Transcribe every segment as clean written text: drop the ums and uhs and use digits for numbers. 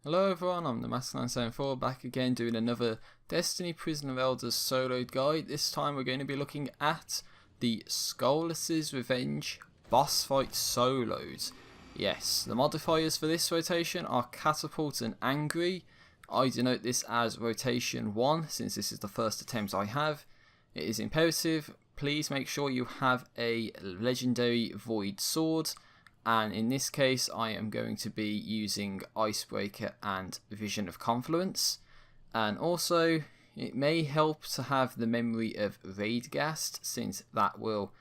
Hello everyone, I'm the Master974 back again doing another Destiny Prison of Elders solo guide. This time we're going to be looking at the Skolas' Revenge boss fight solos. Yes, the modifiers for this rotation are Catapult and Angry. I denote this as rotation 1 since this is the first attempt I have. It is imperative, please make sure you have a legendary Void Sword. And in this case I am going to be using Icebreaker and Vision of Confluence, and also it may help to have the memory of Raidgast since that will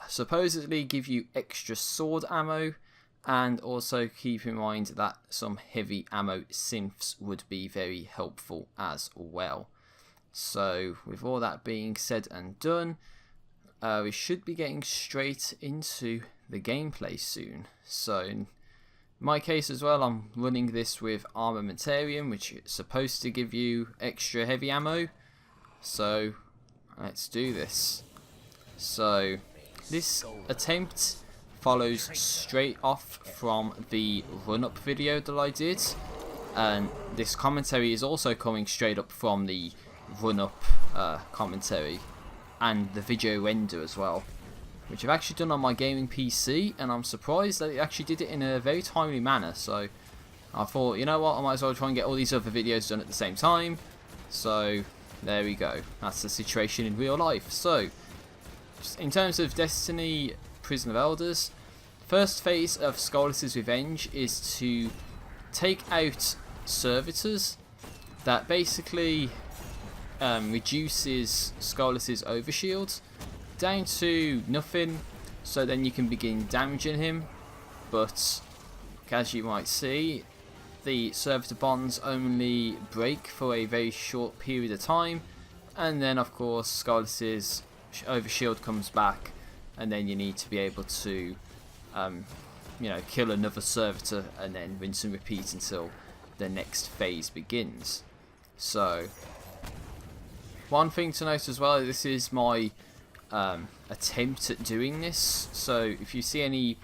supposedly give you extra sword ammo, and also keep in mind that some heavy ammo synths would be very helpful as well. So with all that being said and done, we should be getting straight into the gameplay soon. So in my case as well, I'm running this with Armamentarium, which is supposed to give you extra heavy ammo. So let's do this. So this attempt follows straight off from the run-up video that I did, and this commentary is also coming straight up from the run-up commentary and the video render as well, which I've actually done on my gaming PC, and I'm surprised that it actually did it in a very timely manner. So I thought, you know what, I might as well try and get all these other videos done at the same time. So there we go, that's the situation in real life. So in terms of Destiny Prison of Elders, first phase of Skolas' Revenge is to take out servitors that basically reduces Skolas' overshield down to nothing, so then you can begin damaging him. But as you might see, the servitor bonds only break for a very short period of time, and then of course Skolas' overshield comes back, and then you need to be able to kill another servitor and then rinse and repeat until the next phase begins. So one thing to note as well, this is my attempt at doing this, so if you see any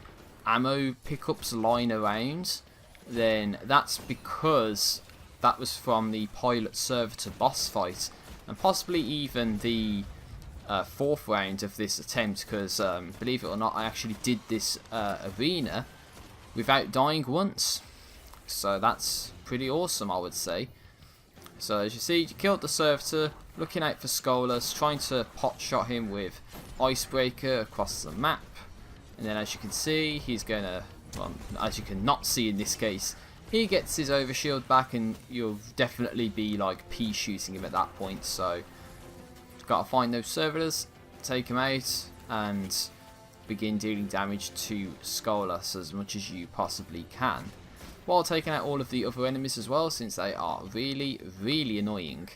ammo pickups lying around, then that's because that was from the pilot servitor boss fight, and possibly even the fourth round of this attempt, because believe it or not, I actually did this arena without dying once, so that's pretty awesome, I would say. So as you see, you killed the servitor, looking out for Skolas, trying to pot shot him with Icebreaker across the map, and then as you can see, he's gonna, well, as you can not see in this case, he gets his overshield back, and you'll definitely be like pea shooting him at that point. So gotta find those servitors, take them out, and begin dealing damage to Skolas as much as you possibly can, while taking out all of the other enemies as well, since they are really annoying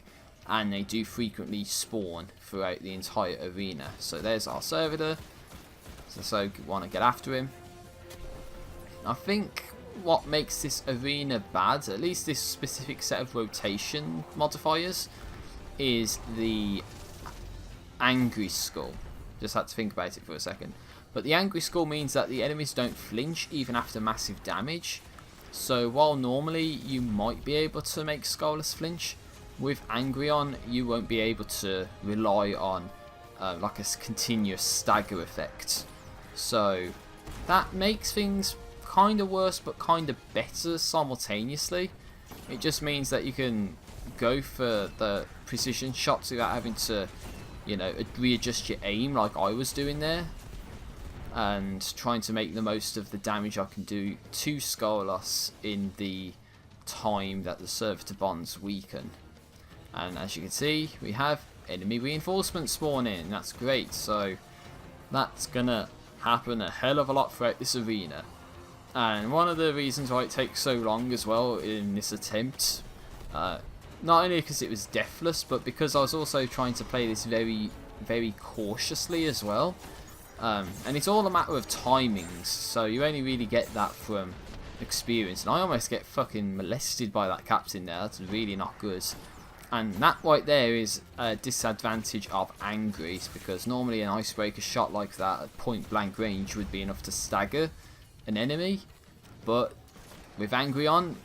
and they do frequently spawn throughout the entire arena. So there's our servitor, so want to get after him. I think what makes this arena bad, at least this specific set of rotation modifiers, is the Angry Skull. Just had to think about it for a second. But the Angry Skull means that the enemies don't flinch even after massive damage. So while normally you might be able to make Skolas flinch, with Angry on you won't be able to rely on like a continuous stagger effect. So that makes things kind of worse but kind of better simultaneously. It just means that you can go for the precision shots without having to, readjust your aim like I was doing there, and trying to make the most of the damage I can do to Skolas in the time that the servitor bonds weaken. And as you can see, we have enemy reinforcements spawning. That's great. So that's gonna happen a hell of a lot throughout this arena. And one of the reasons why it takes so long as well in this attempt, not only because it was deathless, but because I was also trying to play this very cautiously as well. And it's all a matter of timings, so you only really get that from experience. And I almost get fucking molested by that captain there. That's really not good. And that right there is a disadvantage of Angry, because normally an Icebreaker shot like that at point blank range would be enough to stagger an enemy, but with Angry on,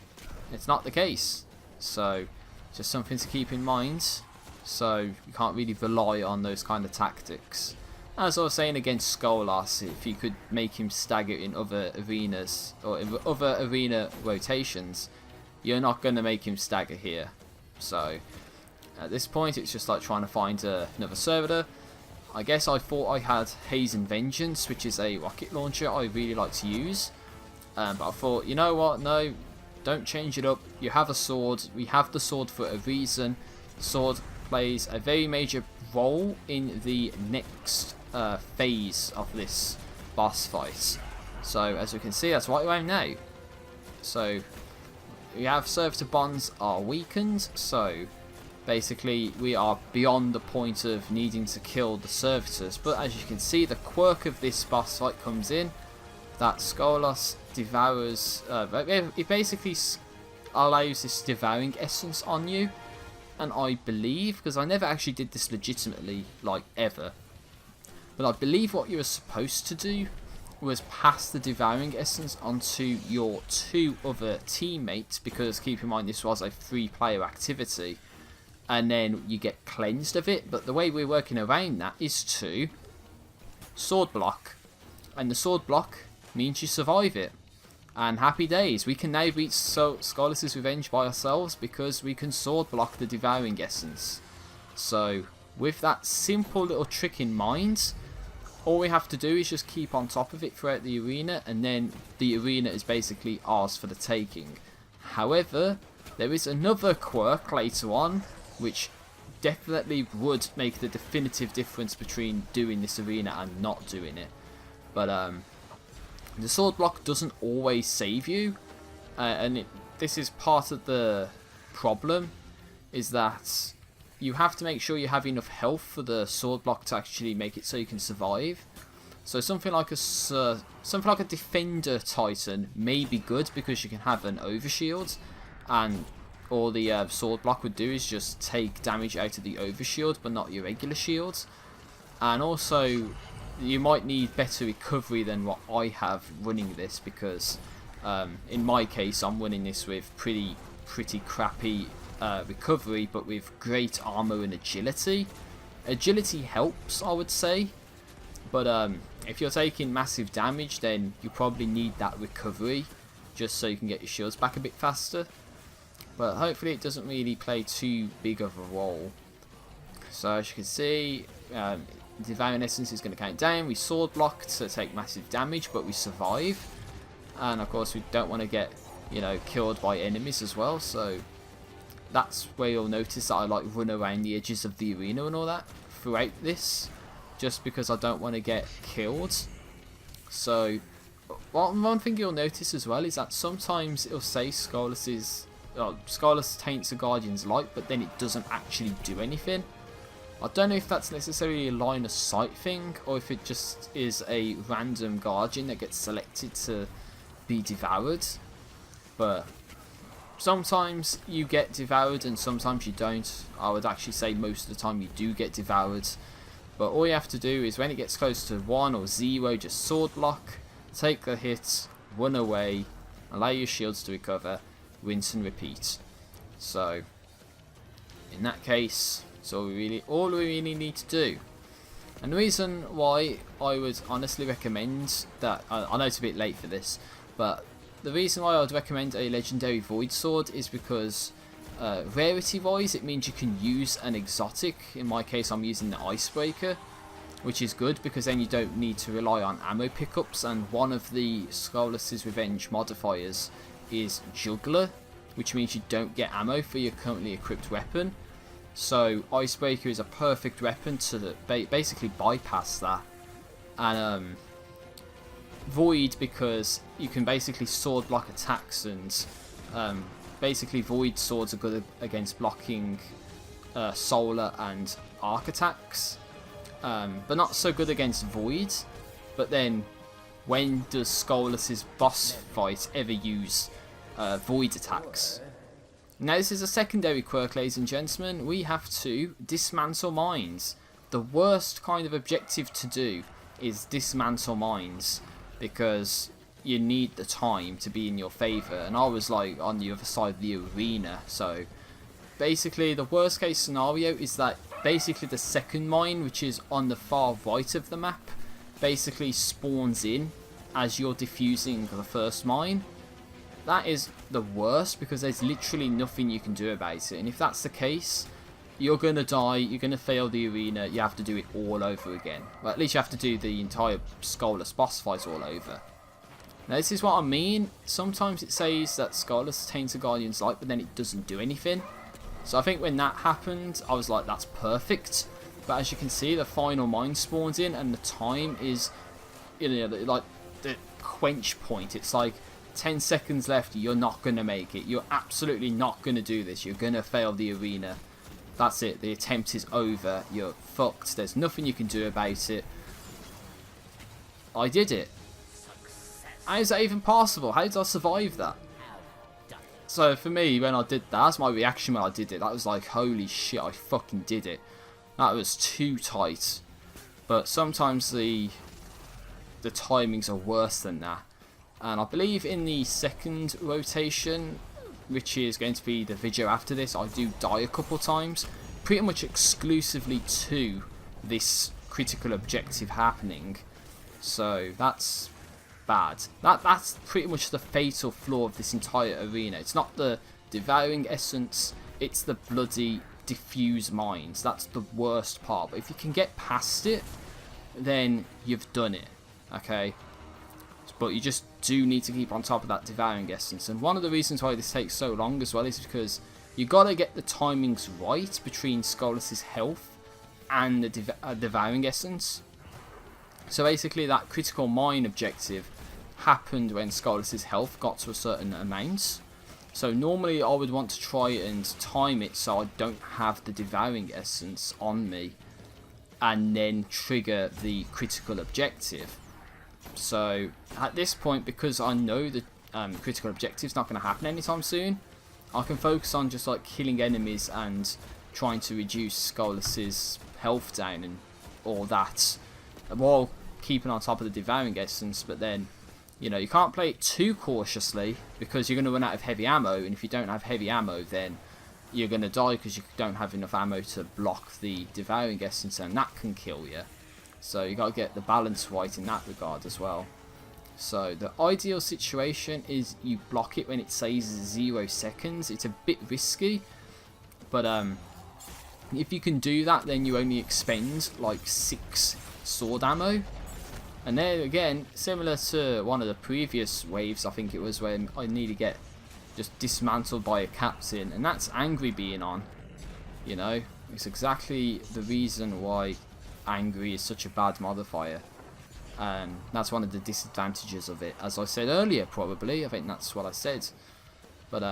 it's not the case. So just something to keep in mind. So you can't really rely on those kind of tactics. As I was saying against Skolas, if you could make him stagger in other arenas or in other arena rotations, you're not going to make him stagger here. So at this point it's just like trying to find another servitor. I guess I thought I had Hazen Vengeance, which is a rocket launcher I really like to use. But I thought, you know what, no, don't change it up. You have a sword. We have the sword for a reason. The sword plays a very major role in the next phase of this boss fight. So as you can see, that's right around now. So we have servitor bonds are weakened, so basically we are beyond the point of needing to kill the servitors. But as you can see, the quirk of this boss fight comes in that Skolas devours, it basically allows this devouring essence on you. And I believe, because I never actually did this legitimately, like ever, but I believe what you were supposed to do was pass the devouring essence onto your 2 other teammates, because keep in mind this was a 3-player activity, and then you get cleansed of it. But the way we're working around that is to sword block, and the sword block means you survive it. And happy days, we can now beat Skolas' Revenge by ourselves because we can sword block the devouring essence. So with that simple little trick in mind, all we have to do is just keep on top of it throughout the arena, and then the arena is basically ours for the taking. However, there is another quirk later on which definitely would make the definitive difference between doing this arena and not doing it. But the sword block doesn't always save you, and this is part of the problem, is that you have to make sure you have enough health for the sword block to actually make it so you can survive. So something like a defender titan may be good because you can have an overshield, and all the sword block would do is just take damage out of the overshield but not your regular shields. And also you might need better recovery than what I have running this, because in my case I'm running this with pretty crappy recovery, but with great armor and agility. Agility helps, I would say, but if you're taking massive damage, then you probably need that recovery just so you can get your shields back a bit faster. But hopefully it doesn't really play too big of a role. So as you can see, Devouring Essence is going to count down. We sword block to take massive damage, but we survive. And of course we don't want to get, killed by enemies as well. So that's where you'll notice that I like run around the edges of the arena and all that throughout this, just because I don't want to get killed. So one thing you'll notice as well is that sometimes it'll say Skolas taints a Guardian's Light, but then it doesn't actually do anything. I don't know if that's necessarily a line of sight thing, or if it just is a random Guardian that gets selected to be devoured. But sometimes you get devoured and sometimes you don't. I would actually say most of the time you do get devoured. But all you have to do is when it gets close to 1 or 0, just sword block, take the hit, run away, allow your shields to recover, rinse and repeat. So in that case, it's all we really need to do. And the reason why I would honestly recommend that, I know it's a bit late for this, but the reason why I would recommend a legendary void sword is because rarity wise it means you can use an exotic. In my case I'm using the Icebreaker, which is good because then you don't need to rely on ammo pickups, and one of the Skolas' Revenge modifiers is Juggler, which means you don't get ammo for your currently equipped weapon. So Icebreaker is a perfect weapon to basically bypass that. And Void, because you can basically sword block attacks, and basically Void swords are good against blocking solar and arc attacks, but not so good against Void. But then when does Skolas' boss fight ever use Void attacks? Now this is a secondary quirk, ladies and gentlemen. We have to dismantle mines. The worst kind of objective to do is dismantle mines, because you need the time to be in your favour, and I was like on the other side of the arena. So basically the worst case scenario is that basically the second mine, which is on the far right of the map, basically spawns in as you're defusing the first mine. That is the worst, because there's literally nothing you can do about it, and if that's the case, you're going to die, you're going to fail the arena, you have to do it all over again. Well, at least you have to do the entire Skolas boss fight all over. Now this is what I mean, sometimes it says that Skolas taints a Guardian's Light, but then it doesn't do anything. So I think when that happened, I was like, that's perfect. But as you can see, the final mine spawns in, and the time is, you know, like the quench point. It's like 10 seconds left, you're not going to make it. You're absolutely not going to do this. You're going to fail the arena. That's it. The attempt is over. You're fucked. There's nothing you can do about it. I did it. How is that even possible? How did I survive that? So for me, when I did that, that's my reaction when I did it. That was like, holy shit, I fucking did it. That was too tight. But sometimes the timings are worse than that. And I believe in the second rotation, which is going to be the video after this, I do die a couple times, pretty much exclusively to this critical objective happening. So that's bad. That's pretty much the fatal flaw of this entire arena. It's not the devouring essence, it's the bloody diffuse mines. That's the worst part. But if you can get past it, then you've done it. Okay? But you just do need to keep on top of that devouring essence. And one of the reasons why this takes so long as well is because you got to get the timings right between Skolas' health and the devouring essence. So basically that critical mine objective happened when Skolas' health got to a certain amount. So normally I would want to try and time it so I don't have the devouring essence on me, and then trigger the critical objective. So at this point, because I know the critical objective is not going to happen anytime soon, I can focus on just like killing enemies and trying to reduce Skolas' health down and all that, while keeping on top of the devouring essence. But then, you know, you can't play it too cautiously, because you're going to run out of heavy ammo, and if you don't have heavy ammo, then you're going to die because you don't have enough ammo to block the devouring essence, and that can kill you. So you got to get the balance right in that regard as well. So the ideal situation is you block it when it says 0 seconds. It's a bit risky, but if you can do that, then you only expend like 6 sword ammo. And there again, similar to one of the previous waves, I think it was, when I nearly get just dismantled by a captain, and that's angry being on. You know, it's exactly the reason why angry is such a bad modifier, and that's one of the disadvantages of it, as I said earlier. Probably, I think that's what I said. But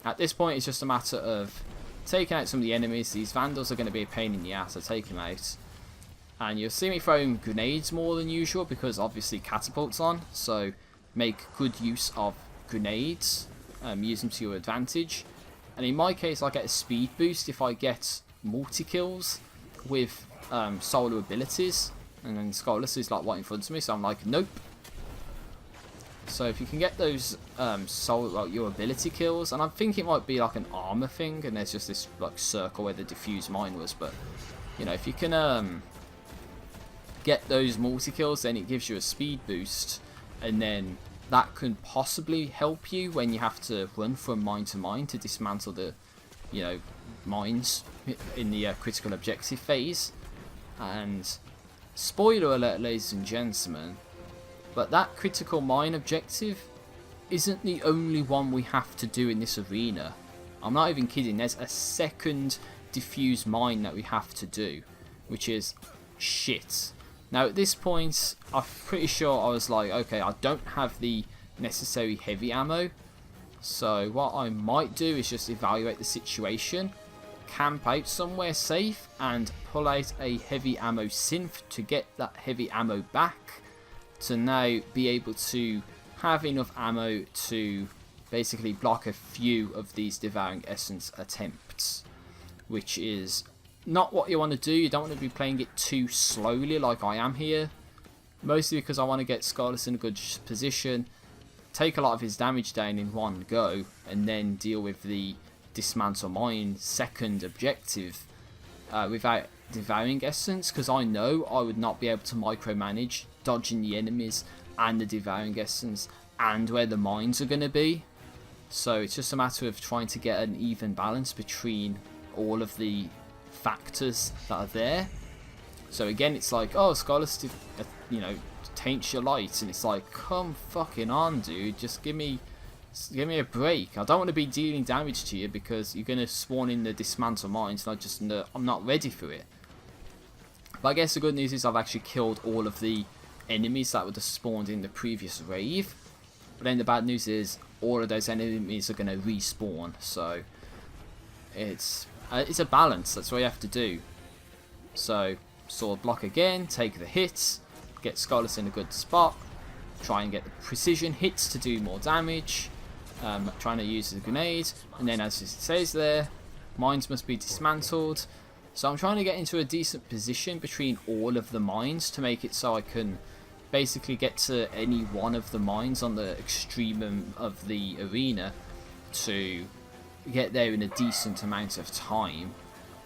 at this point, it's just a matter of taking out some of the enemies. These vandals are going to be a pain in the ass, so take them out. And you'll see me throwing grenades more than usual, because obviously catapult's on, so make good use of grenades, use them to your advantage. And in my case, I get a speed boost if I get multi-kills with solo abilities, and then Skolas is like right in front of me, so I'm like, nope. So if you can get those solo, like, your ability kills, and I think it might be like an armor thing, and there's just this like circle where the diffuse mine was, but you know, if you can get those multi kills, then it gives you a speed boost, and then that can possibly help you when you have to run from mine to mine to dismantle the, you know, mines in the critical objective phase. And spoiler alert, ladies and gentlemen, but that critical mine objective isn't the only one we have to do in this arena. I'm not even kidding. There's a second diffuse mine that we have to do, which is shit. Now at this point, I'm pretty sure I was like, okay, I don't have the necessary heavy ammo, so what I might do is just evaluate the situation, camp out somewhere safe, and pull out a heavy ammo synth to get that heavy ammo back, to now be able to have enough ammo to basically block a few of these devouring essence attempts, which is not what you want to do. You don't want to be playing it too slowly like I am here, mostly because I want to get Skolas in a good position, take a lot of his damage down in one go, and then deal with the dismantle mine second objective without devouring essence, because I know I would not be able to micromanage dodging the enemies and the devouring essence and where the mines are going to be. So it's just a matter of trying to get an even balance between all of the factors that are there. So again, it's like, oh, Skolas, you know, taints your light, and it's like, come fucking on, dude, just give me a break. I don't want to be dealing damage to you because you're going to spawn in the dismantle mines, and I'm not ready for it. But I guess the good news is I've actually killed all of the enemies that would have spawned in the previous rave. But then the bad news is all of those enemies are going to respawn. So it's a balance. That's what you have to do. So sword block again, take the hits, get Skolas in a good spot, try and get the precision hits to do more damage. Trying to use the grenade, and then as it says there, mines must be dismantled. So I'm trying to get into a decent position between all of the mines to make it so I can basically get to any one of the mines on the extremum of the arena to get there in a decent amount of time.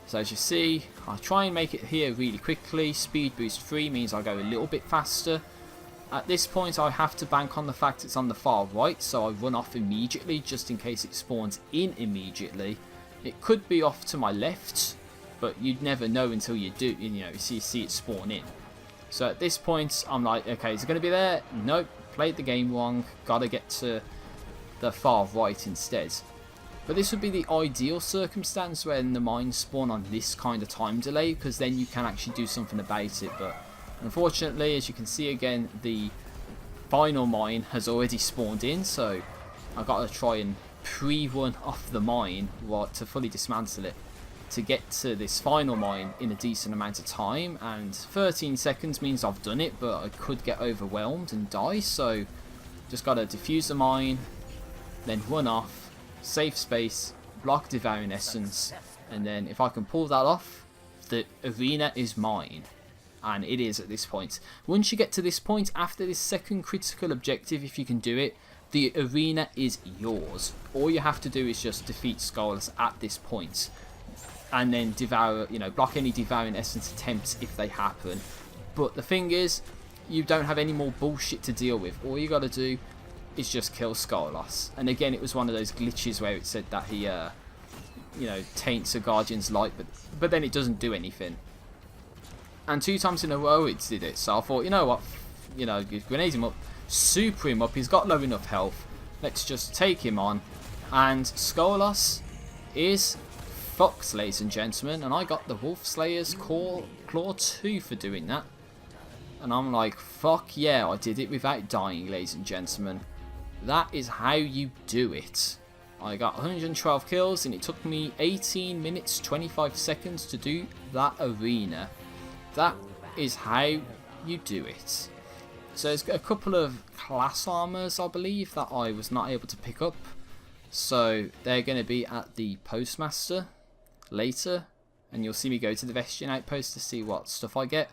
So as you see, I'll try and make it here really quickly. Speed boost 3 means I go a little bit faster. At this point I have to bank on the fact it's on the far right, so I run off immediately just in case it spawns in immediately. It could be off to my left, but you'd never know until you do, you know, you see it spawn in. So at this point I'm like, okay, is it going to be there? Nope, played the game wrong, gotta get to the far right instead. But this would be the ideal circumstance when the mines spawn on this kind of time delay, because then you can actually do something about it. But unfortunately, as you can see again, the final mine has already spawned in, so I've got to try and pre-run off the mine to fully dismantle it to get to this final mine in a decent amount of time. And 13 seconds means I've done it, but I could get overwhelmed and die, so just got to defuse the mine, then run off, save space, block devouring essence, and then if I can pull that off, the arena is mine. And it is at this point. Once you get to this point, after this second critical objective, if you can do it, the arena is yours. All you have to do is just defeat Skolas at this point, and then devour, you know, block any devouring essence attempts if they happen. But the thing is, you don't have any more bullshit to deal with. All you got to do is just kill Skolas. And again, it was one of those glitches where it said that he, you know, taints a Guardian's light, but then it doesn't do anything. And 2 times in a row it did it. So I thought, you know what, you know, grenade him up, super him up. He's got low enough health. Let's just take him on. And Skolas is fucked, ladies and gentlemen. And I got the Wolf Slayer's Claw 2 for doing that. And I'm like, fuck yeah, I did it without dying, ladies and gentlemen. That is how you do it. I got 112 kills, and it took me 18 minutes 25 seconds to do that arena. That is how you do it. So there's a couple of class armors, I believe, that I was not able to pick up. So they're going to be at the postmaster later, and you'll see me go to the Vestian outpost to see what stuff I get,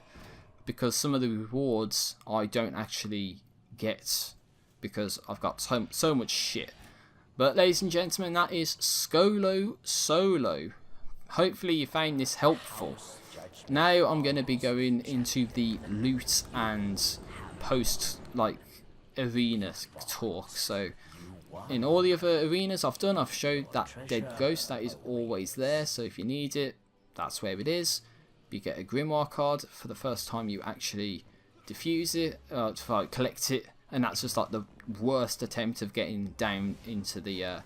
because some of the rewards I don't actually get because I've got so much shit. But ladies and gentlemen, that is Skolo Solo. Hopefully you found this helpful. Now I'm going to be going into the loot and post arena talk. So in all the other arenas I've done, I've showed that dead ghost that is always there. So if you need it, that's where it is. You get a grimoire card for the first time you actually defuse it, collect it, and that's just like the worst attempt of getting down into the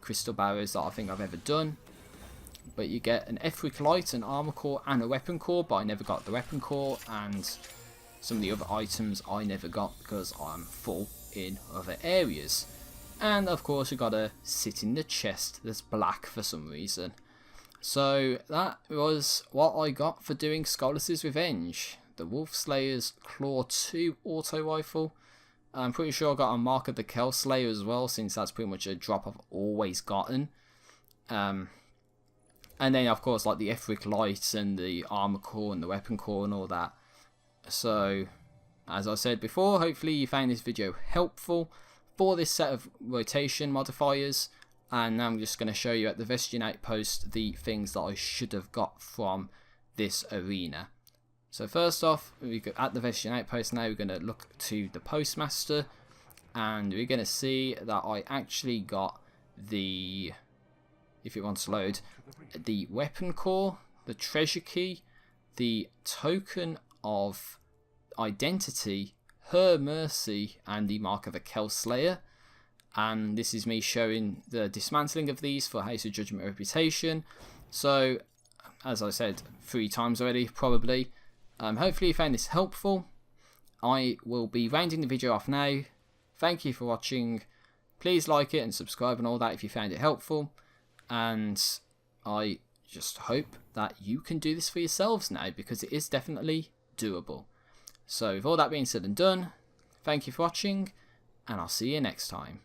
crystal barriers that I think I've ever done. But you get an etheric light, an armor core, and a weapon core, but I never got the weapon core, and some of the other items I never got because I'm full in other areas. And of course you gotta sit in the chest that's black for some reason. So that was what I got for doing Skolas' Revenge. The Wolf Slayer's Claw 2 auto rifle. I'm pretty sure I got a Mark of the Kel Slayer as well, since that's pretty much a drop I've always gotten. And then of course like the etheric light and the armor core and the weapon core and all that. So as I said before, hopefully you found this video helpful for this set of rotation modifiers. And now I'm just going to show you at the Vestian Outpost the things that I should have got from this arena. So first off, we go at the Vestian Outpost now. We're going to look to the Postmaster, and we're going to see that I actually got the, if it wants to load, the weapon core, the treasure key, the token of identity, her mercy, and the mark of a Kel Slayer. And this is me showing the dismantling of these for House of Judgment Reputation. So, as I said 3 times already, probably. Hopefully you found this helpful. I will be rounding the video off now. Thank you for watching. Please like it and subscribe and all that if you found it helpful. And I just hope that you can do this for yourselves now, because it is definitely doable. So with all that being said and done, thank you for watching, and I'll see you next time.